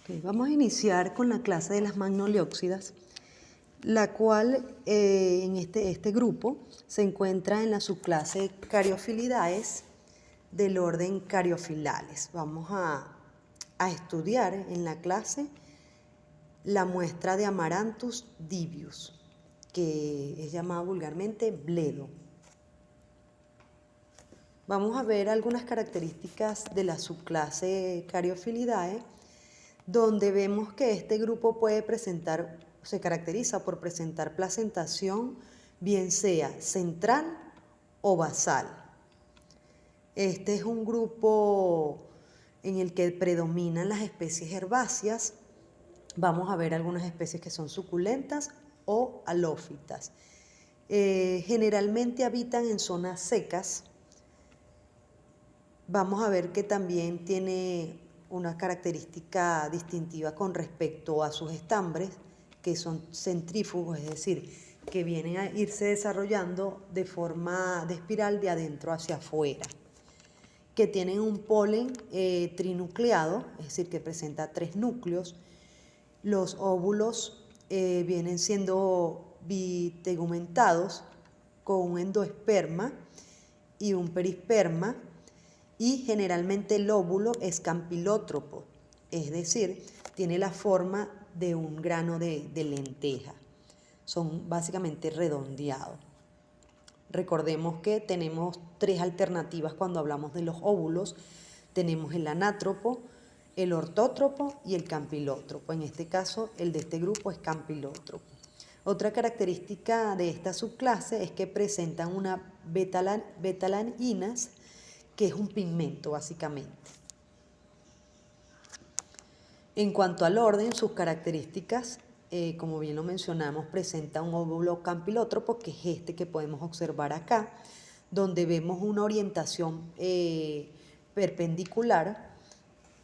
Ok, vamos a iniciar con la clase de las magnoliópsidas, la cual en este grupo se encuentra en la subclase Caryophyllidea del orden Caryophyllales. Vamos a estudiar en la clase la muestra de Amaranthus divius, que es llamada vulgarmente bledo. Vamos a ver algunas características de la subclase Caryophyllidea, donde vemos que este grupo se caracteriza por presentar placentación, bien sea central o basal. Este es un grupo en el que predominan las especies herbáceas. Vamos a ver algunas especies que son suculentas o halófitas. Generalmente habitan en zonas secas. Vamos a ver que también tiene una característica distintiva con respecto a sus estambres, que son centrífugos, es decir, que vienen a irse desarrollando de forma de espiral de adentro hacia afuera, que tienen un polen trinucleado, es decir, que presenta 3 núcleos. Los óvulos vienen siendo bitegumentados con un endosperma y un perisperma, y generalmente el óvulo es campilótropo, es decir, tiene la forma de un grano de lenteja. Son básicamente redondeados. Recordemos que tenemos 3 alternativas cuando hablamos de los óvulos. Tenemos el anátropo, el ortótropo y el campilótropo. En este caso, el de este grupo es campilótropo. Otra característica de esta subclase es que presentan una betalaninas, que es un pigmento básicamente. En cuanto al orden, sus características, como bien lo mencionamos, presenta un óvulo campilótropo, que es este que podemos observar acá, donde vemos una orientación perpendicular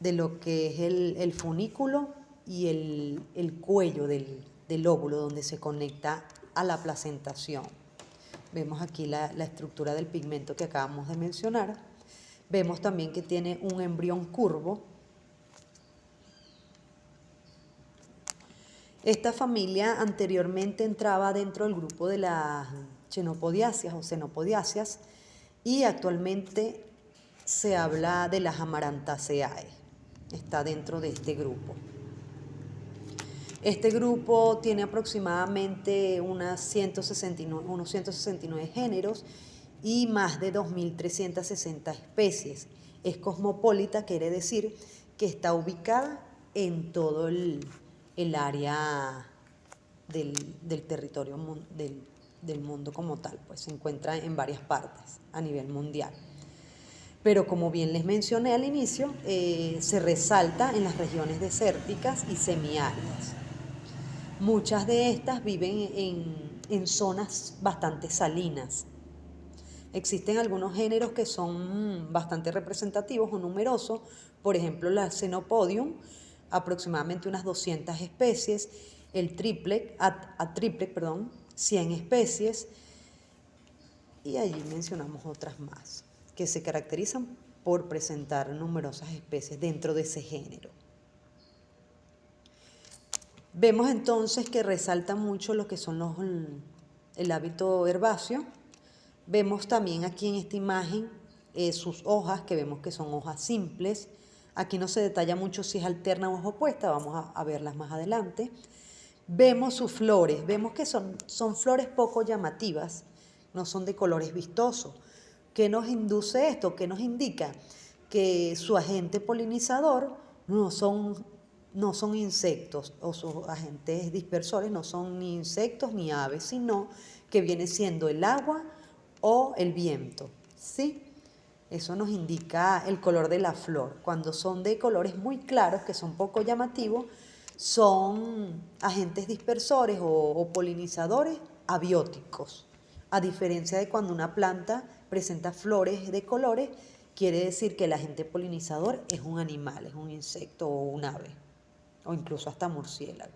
de lo que es el funículo y el cuello del óvulo, donde se conecta a la placentación. Vemos aquí la estructura del pigmento que acabamos de mencionar. Vemos también que tiene un embrión curvo. Esta familia anteriormente entraba dentro del grupo de las chenopodiáceas o xenopodiáceas, y actualmente se habla de las Amarantaceae. Está dentro de este grupo. Este grupo tiene aproximadamente unos 169 géneros y más de 2.360 especies. Es cosmopolita, quiere decir que está ubicada en todo el área del territorio del mundo como tal, pues se encuentra en varias partes a nivel mundial. Pero como bien les mencioné al inicio, se resalta en las regiones desérticas y semiáridas. Muchas de estas viven en zonas bastante salinas. Existen algunos géneros que son bastante representativos o numerosos, por ejemplo la Xenopodium, aproximadamente unas 200 especies, el Atriplex, 100 especies, y allí mencionamos otras más, que se caracterizan por presentar numerosas especies dentro de ese género. Vemos entonces que resalta mucho lo que son el hábito herbáceo. Vemos también aquí en esta imagen sus hojas, que vemos que son hojas simples. Aquí no se detalla mucho si es alterna o es opuesta, vamos a verlas más adelante. Vemos sus flores, vemos que son flores poco llamativas, no son de colores vistosos. ¿Qué nos induce esto? ¿Qué nos indica? Que su agente polinizador no son insectos, o sus agentes dispersores no son ni insectos ni aves, sino que viene siendo el agua o el viento, ¿sí? Eso nos indica el color de la flor. Cuando son de colores muy claros, que son poco llamativos, son agentes dispersores o polinizadores abióticos. A diferencia de cuando una planta presenta flores de colores, quiere decir que el agente polinizador es un animal, es un insecto o un ave, o incluso hasta murciélago.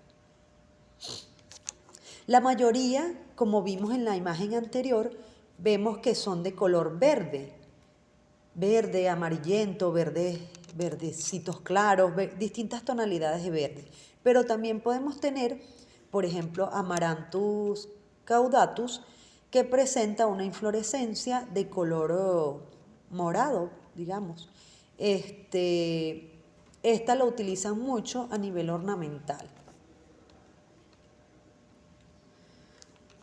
La mayoría, como vimos en la imagen anterior, vemos que son de color verde, amarillento, verde verdecitos claros, distintas tonalidades de verde. Pero también podemos tener, por ejemplo, Amaranthus caudatus, que presenta una inflorescencia de color morado, digamos. Esta lo utilizan mucho a nivel ornamental.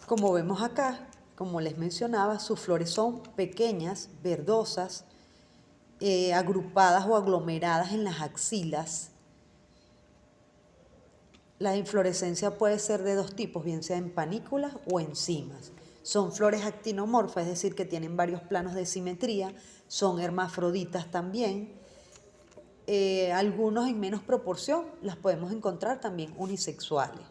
Como vemos acá, como les mencionaba, sus flores son pequeñas, verdosas, agrupadas o aglomeradas en las axilas. La inflorescencia puede ser de dos tipos, bien sea en panículas o en cimas. Son flores actinomorfas, es decir, que tienen varios planos de simetría, son hermafroditas también. Algunos en menos proporción las podemos encontrar también unisexuales.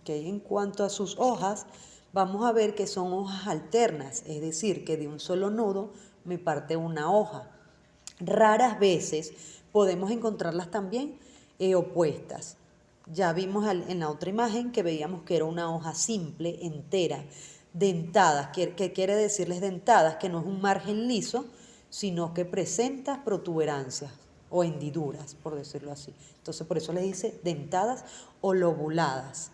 En cuanto a sus hojas, vamos a ver que son hojas alternas, es decir, que de un solo nudo me parte una hoja. Raras veces podemos encontrarlas también opuestas. Ya vimos en la otra imagen que veíamos que era una hoja simple, entera, dentadas. ¿Qué quiere decirles dentadas? Que no es un margen liso, sino que presenta protuberancias o hendiduras, por decirlo así. Entonces, por eso les dice dentadas o lobuladas.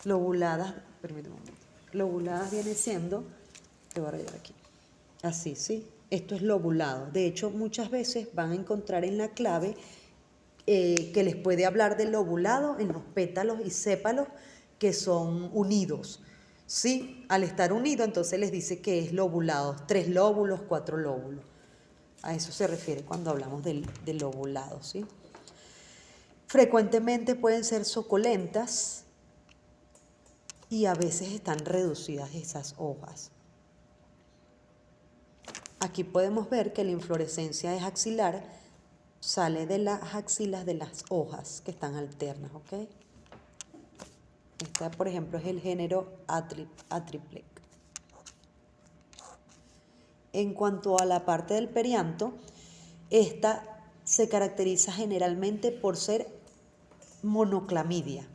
Lobuladas, permíteme un momento. Lobuladas viene siendo, te voy a rayar aquí, así, ¿sí? Esto es lobulado. De hecho, muchas veces van a encontrar en la clave que les puede hablar del lobulado en los pétalos y sépalos que son unidos. ¿Sí? Al estar unido, entonces les dice que es lobulado, 3 lóbulos, 4 lóbulos. A eso se refiere cuando hablamos del lobulado, ¿sí? Frecuentemente pueden ser suculentas y a veces están reducidas esas hojas. Aquí podemos ver que la inflorescencia es axilar, sale de las axilas de las hojas que están alternas, ¿ok? Esta, por ejemplo, es el género Atriplec. En cuanto a la parte del perianto, esta se caracteriza generalmente por ser monoclamidia.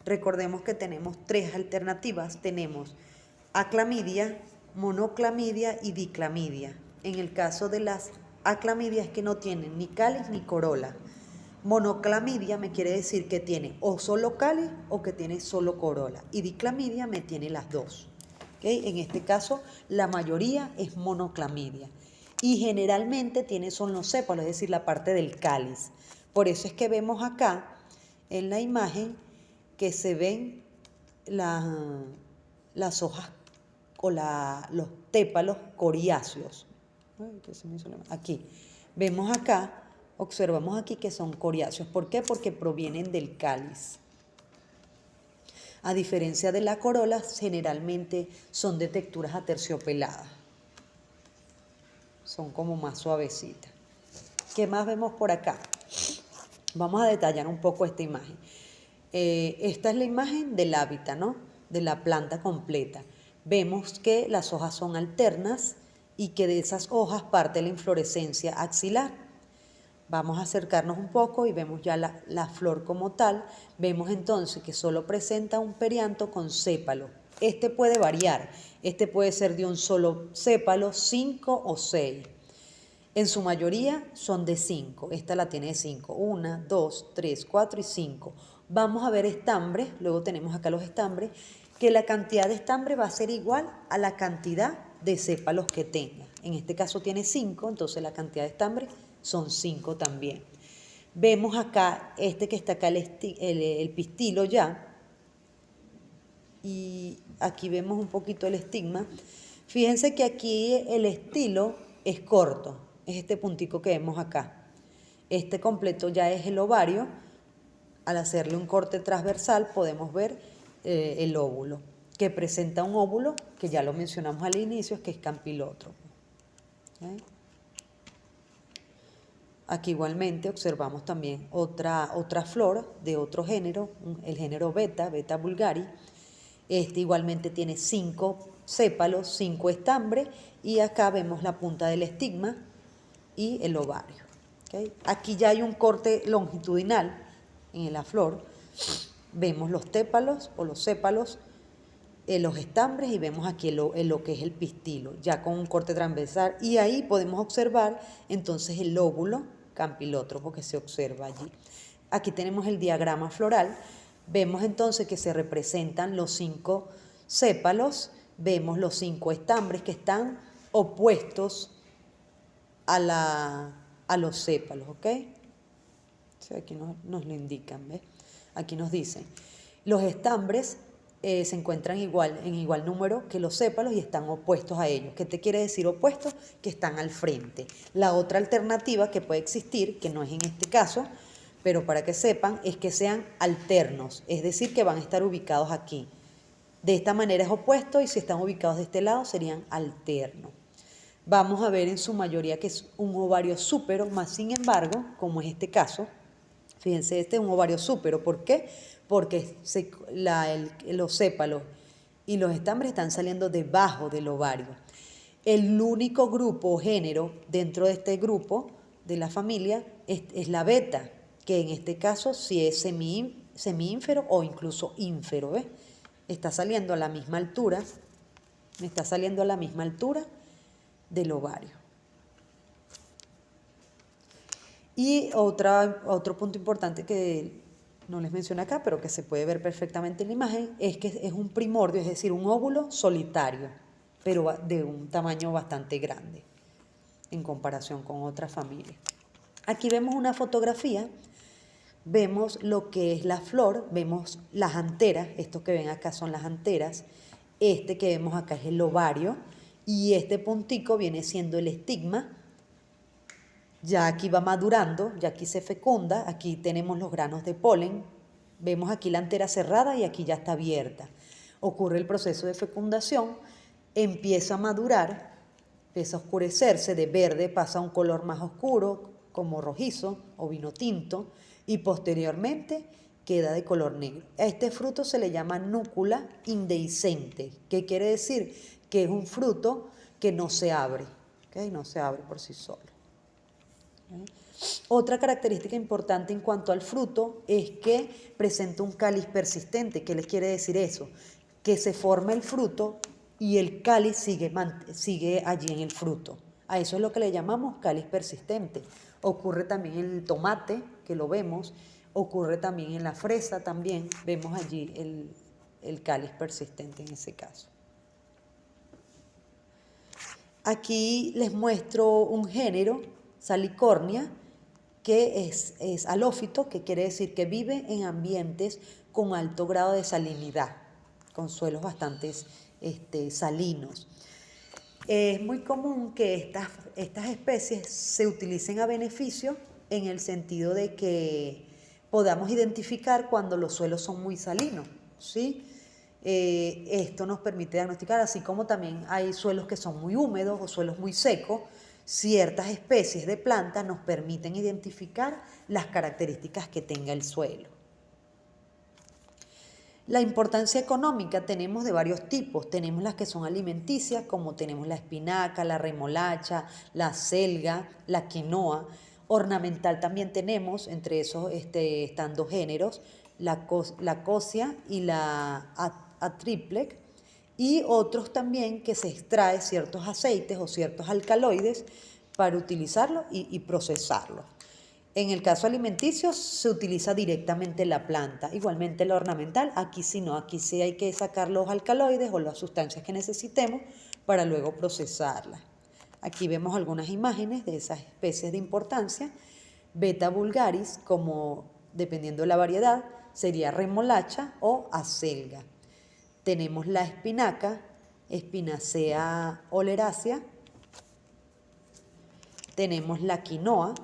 Recordemos que tenemos 3 alternativas. Tenemos aclamidia, monoclamidia y diclamidia. En el caso de las aclamidias es que no tienen ni cáliz ni corola. Monoclamidia me quiere decir que tiene o solo cáliz o que tiene solo corola. Y diclamidia me tiene las dos. ¿Okay? En este caso, la mayoría es monoclamidia. Y generalmente son los sépalos, es decir, la parte del cáliz. Por eso es que vemos acá en la imagen que se ven las hojas o los tépalos coriáceos. Aquí. Vemos acá, observamos aquí que son coriáceos. ¿Por qué? Porque provienen del cáliz. A diferencia de la corola, generalmente son de texturas aterciopeladas. Son como más suavecitas. ¿Qué más vemos por acá? Vamos a detallar un poco esta imagen. Esta es la imagen del hábitat, ¿no? De la planta completa. Vemos que las hojas son alternas y que de esas hojas parte la inflorescencia axilar. Vamos a acercarnos un poco y vemos ya la flor como tal. Vemos entonces que solo presenta un perianto con sépalo. Este puede variar. Este puede ser de un solo sépalo, 5 o 6. En su mayoría son de 5. Esta la tiene de 5. 1, 2, 3, 4 y 5. Vamos a ver estambres. Luego tenemos acá los estambres. Que la cantidad de estambres va a ser igual a la cantidad de sépalos que tenga. En este caso tiene 5, entonces la cantidad de estambres son 5 también. Vemos acá que está acá el pistilo ya. Y aquí vemos un poquito el estigma. Fíjense que aquí el estilo es corto. Es este puntico que vemos acá. Este completo ya es el ovario. Al hacerle un corte transversal podemos ver el óvulo, que presenta un óvulo, que ya lo mencionamos al inicio, que es campilótropo. ¿Okay? Aquí igualmente observamos también otra flor de otro género, el género Beta vulgari. Este igualmente tiene 5 sépalos, 5 estambres, y acá vemos la punta del estigma y el ovario. ¿Okay? Aquí ya hay un corte longitudinal en la flor. Vemos los tépalos o los sépalos los estambres y vemos aquí lo que es el pistilo, ya con un corte transversal. Y ahí podemos observar entonces el lóbulo campilótropo que se observa allí. Aquí tenemos el diagrama floral. Vemos entonces que se representan los 5 sépalos, vemos los 5 estambres que están opuestos a los sépalos, ¿ok? O sea, aquí nos lo indican, ¿ves? Aquí nos dicen, los estambres se encuentran en igual número que los sépalos y están opuestos a ellos. ¿Qué te quiere decir opuestos? Que están al frente. La otra alternativa que puede existir, que no es en este caso, pero para que sepan, es que sean alternos, es decir, que van a estar ubicados aquí. De esta manera es opuesto y si están ubicados de este lado serían alternos. Vamos a ver en su mayoría que es un ovario súpero, más sin embargo, como es este caso, fíjense, este es un ovario súpero. ¿Por qué? Porque los sépalos y los estambres están saliendo debajo del ovario. El único grupo o género dentro de este grupo de la familia es la beta, que en este caso sí es semiínfero o incluso ínfero, ¿ves? Está saliendo a la misma altura, del ovario. Y otro punto importante que no les menciono acá, pero que se puede ver perfectamente en la imagen, es que es un primordio, es decir, un óvulo solitario, pero de un tamaño bastante grande en comparación con otras familias. Aquí vemos una fotografía, vemos lo que es la flor, vemos las anteras, esto que ven acá son las anteras, este que vemos acá es el ovario y este puntico viene siendo el estigma. Ya aquí va madurando, ya aquí se fecunda, aquí tenemos los granos de polen, vemos aquí la antera cerrada y aquí ya está abierta. Ocurre el proceso de fecundación, empieza a madurar, empieza a oscurecerse, de verde pasa a un color más oscuro, como rojizo o vino tinto, y posteriormente queda de color negro. A este fruto se le llama núcula indehiscente, que quiere decir que es un fruto que no se abre, ¿okay? No se abre por sí solo. Otra característica importante en cuanto al fruto es que presenta un cáliz persistente. ¿Qué les quiere decir eso? Que se forma el fruto y el cáliz sigue allí en el fruto. A eso es lo que le llamamos cáliz persistente. Ocurre también en el tomate, que lo vemos, ocurre también en la fresa, también vemos allí el cáliz persistente en ese caso. Aquí les muestro un género, Salicornia, que es halófito, que quiere decir que vive en ambientes con alto grado de salinidad, con suelos bastante salinos. Es muy común que estas especies se utilicen a beneficio en el sentido de que podamos identificar cuando los suelos son muy salinos, ¿sí? Esto nos permite diagnosticar, así como también hay suelos que son muy húmedos o suelos muy secos, ciertas especies de plantas nos permiten identificar las características que tenga el suelo. La importancia económica tenemos de varios tipos, tenemos las que son alimenticias, como tenemos la espinaca, la remolacha, la selga, la quinoa. Ornamental también tenemos, entre esos están 2 géneros, la cosia y la atriplec, y otros también que se extrae ciertos aceites o ciertos alcaloides para utilizarlo y procesarlo. En el caso alimenticio se utiliza directamente la planta, igualmente la ornamental, aquí sí no, aquí sí hay que sacar los alcaloides o las sustancias que necesitemos para luego procesarlas. Aquí vemos algunas imágenes de esas especies de importancia. Beta vulgaris, como dependiendo de la variedad, sería remolacha o acelga. Tenemos la espinaca, Spinacea oleracea. Tenemos la quinoa,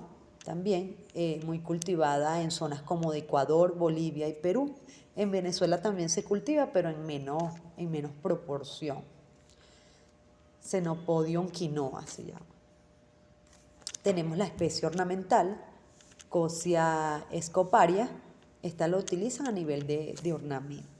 también muy cultivada en zonas como de Ecuador, Bolivia y Perú. En Venezuela también se cultiva, pero en menos proporción. Xenopodium quinoa se llama. Tenemos la especie ornamental, Cosia scoparia. Esta lo utilizan a nivel de ornamento.